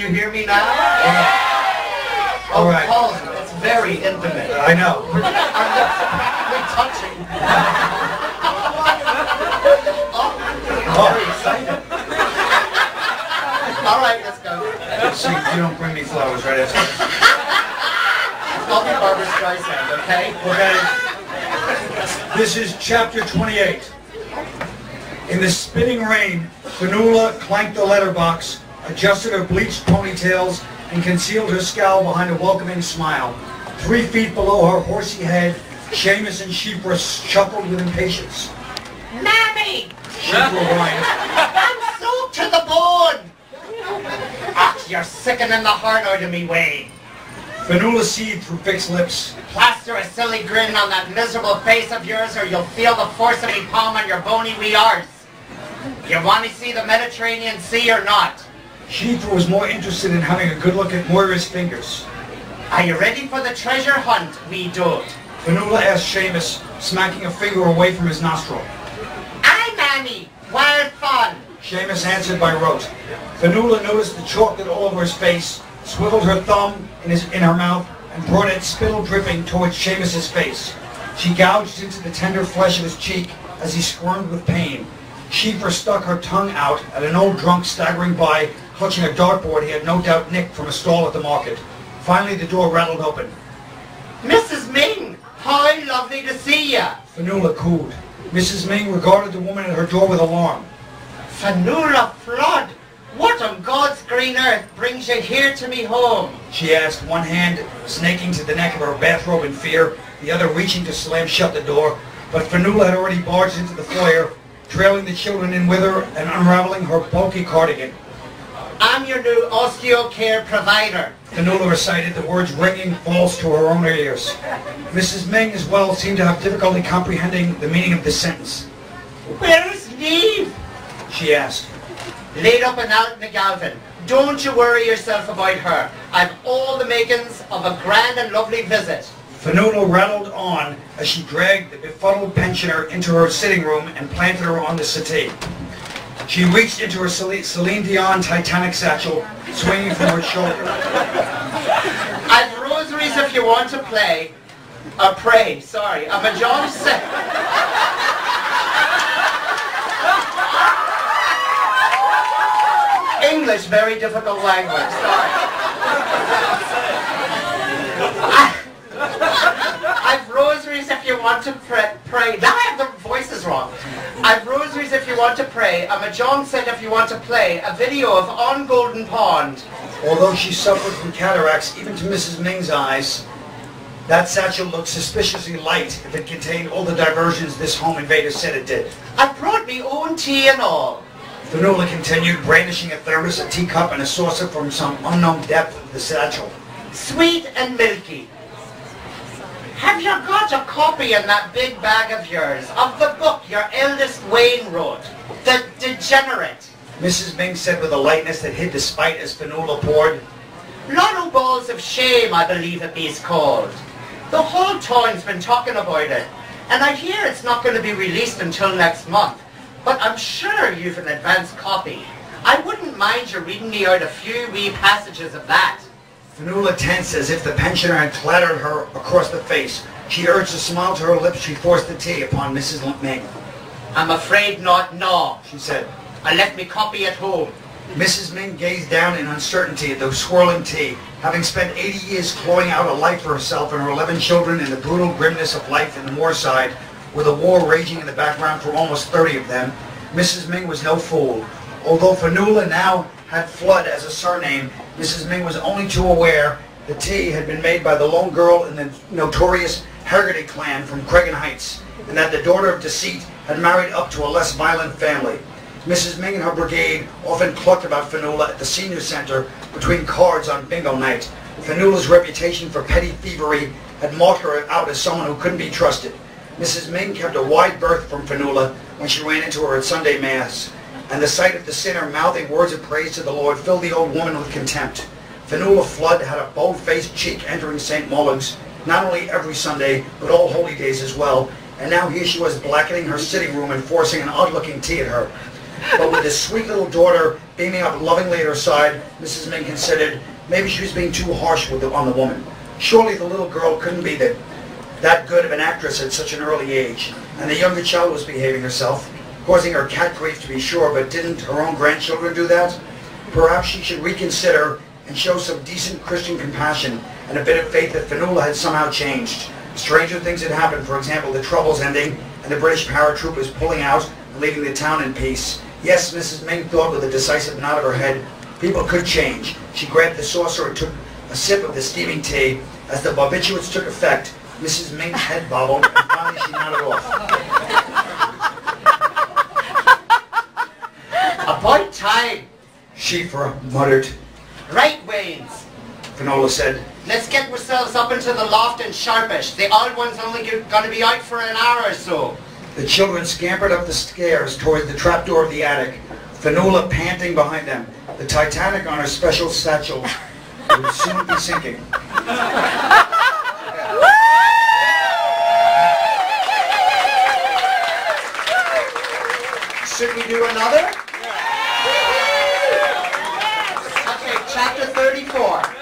you hear me now? All right. Colin, it's very intimate. I know. Our lips are practically touching. Very excited. All right, let's go. See, you don't bring me flowers right after this. I'll be Barbara Streisand, okay? Okay. This is chapter 28. In the spitting rain, Fionnuala clanked the letterbox, adjusted her bleached ponytails, and concealed her scowl behind a welcoming smile. 3 feet below her horsey head, Seamus and Sheepra chuckled with impatience. Mammy! Sheepra whined. I'm soaked to the bone! Ach, you're sickening the heart out of me, Wayne. Fionnuala seethed through fixed lips. Plaster a silly grin on that miserable face of yours or you'll feel the force of me palm on your bony wee arse. You want to see the Mediterranean Sea or not? Sheepra was more interested in having a good look at Moira's fingers. Are you ready for the treasure hunt, wee dote? Fionnuala asked Seamus, smacking a finger away from his nostril. Aye, Mammy! Wild fun! Seamus answered by rote. Fionnuala noticed the chocolate all over his face, swiveled her thumb in her mouth, and brought it spittle dripping towards Seamus's face. She gouged into the tender flesh of his cheek as he squirmed with pain. Sheepra stuck her tongue out at an old drunk staggering by, clutching a dartboard he had no doubt nicked from a stall at the market. Finally the door rattled open. Mrs. Ming! How lovely to see ya! Fionnuala cooed. Mrs. Ming regarded the woman at her door with alarm. Fionnuala Flood! What on God's green earth brings you here to me home? She asked, one hand snaking to the neck of her bathrobe in fear, the other reaching to slam shut the door. But Fionnuala had already barged into the foyer, trailing the children in with her and unraveling her bulky cardigan. I'm your new osteocare provider. Fionnuala recited, the words ringing false to her own ears. Mrs. Ming as well seemed to have difficulty comprehending the meaning of this sentence. Where is Neve? She asked. Laid up and out in the Galvin. Don't you worry yourself about her. I've all the makings of a grand and lovely visit. Fionnuala rattled on as she dragged the befuddled pensioner into her sitting room and planted her on the settee. She reached into her Celine Dion Titanic satchel, swinging from her shoulder. I've rosaries if you want to pray. A mahjong set. English, very difficult language, sorry. I've rosaries if you want to pray. Now I have the voices wrong. I've rosaries if you want to pray, a mahjong set if you want to play, a video of On Golden Pond. Although she suffered from cataracts, even to Mrs. Ming's eyes, that satchel looked suspiciously light if it contained all the diversions this home invader said it did. I brought me own tea and all. Fionnuala continued, brandishing a thermos, a teacup, and a saucer from some unknown depth of the satchel. Sweet and milky. Have you got a copy in that big bag of yours of the book your eldest Wayne wrote, The Degenerate? Mrs. Ming said with a lightness that hid the spite as Fionnuala poured. Lot of balls of shame, I believe it is called. The whole town's been talking about it, and I hear it's not going to be released until next month. But I'm sure you've an advance copy. I wouldn't mind you reading me out a few wee passages of that. Fionnuala tensed as if the pensioner had clattered her across the face. She urged a smile to her lips. She forced the tea upon Mrs. Ming. I'm afraid not, no, She said. I left me copy at home. Mrs. Ming gazed down in uncertainty at the swirling tea. Having spent 80 years clawing out a life for herself and her 11 children in the brutal grimness of life in the moorside, with a war raging in the background for almost 30 of them, Mrs. Ming was no fool. Although Fionnuala now had Flood as a surname, Mrs. Ming was only too aware the tea had been made by the lone girl in the notorious Haggerty clan from Craigan Heights, and that the daughter of deceit had married up to a less violent family. Mrs. Ming and her brigade often clucked about Fionnuala at the senior center between cards on bingo night. Fionnuala's reputation for petty thievery had marked her out as someone who couldn't be trusted. Mrs. Ming kept a wide berth from Fionnuala when she ran into her at Sunday Mass, and the sight of the sinner mouthing words of praise to the Lord filled the old woman with contempt. Fionnuala Flood had a bold-faced cheek entering St. Mullins, not only every Sunday, but all holy days as well, and now here she was blackening her sitting room and forcing an odd-looking tea at her. But with the sweet little daughter Beaming up lovingly at her side, Mrs. Ming considered maybe she was being too harsh on the woman. Surely the little girl couldn't be that good of an actress at such an early age, and the younger child was behaving herself, causing her cat grief to be sure, but didn't her own grandchildren do that? Perhaps she should reconsider and show some decent Christian compassion and a bit of faith that Fionnuala had somehow changed. Stranger things had happened, for example, the Troubles ending and the British paratroopers pulling out and leaving the town in peace. Yes, Mrs. Ming thought with a decisive nod of her head, people could change. She grabbed the saucer and took a sip of the steaming tea. As the barbiturates took effect, Mrs. Ming's head bobbled and finally she nodded off. About time. Schiffer muttered. Right, Waynes. Fionnuala said. Let's get ourselves up into the loft and sharpish. The old one's only going to be out for an hour or so. The children scampered up the stairs towards the trapdoor of the attic, Fionnuala panting behind them. The Titanic on her special satchel would soon be sinking. Should we do another? Okay, chapter 34.